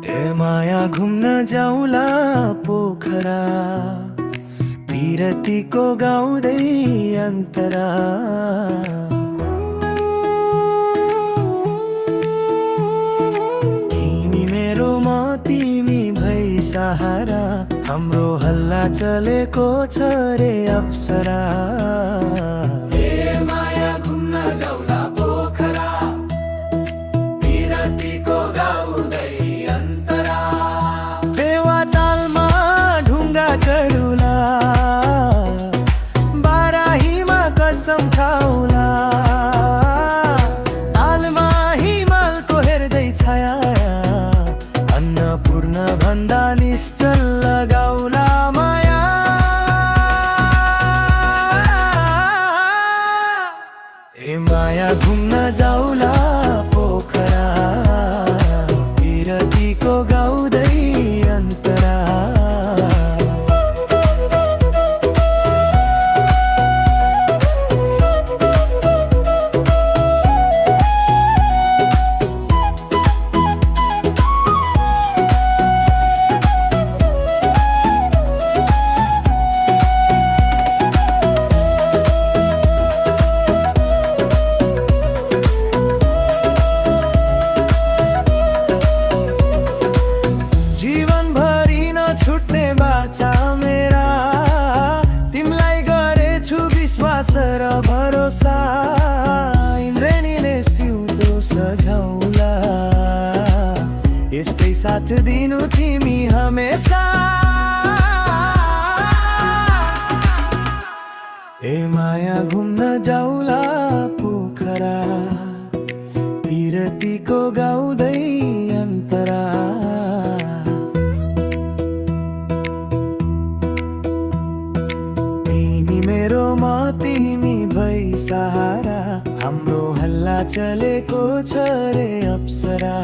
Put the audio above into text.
ए माया घुम्न जाउला पोखरा, पिरतीको गाउँदै अन्तरा। तिमी मेरो म तिमी भई सहारा, हाम्रो हल्ला चलेको छ रे अप्सरा। कसम खाउला तालमा हिमालको हेर्दै छाया, अन्नपूर्ण भन्दा निश्चल लगाउला माया। ए माया घुम्न जाउला पोखरा, पिरतीको गाउँदै अन्तरा। छुट्ने बाचा मेरा, तिमलाई गरेछु विश्वास र भरोसा। इन्द्रेणीले सिउँदो सझाउला, यस्तै साथ दिनु तिमी हमेसा। ए माया घुम्न जाउला पोखरा, पिरतीको गाउँदै अन्तरा। मेरो म तिमी भई सहारा, हाम्रो हल्ला चलेको छ रे अप्सरा।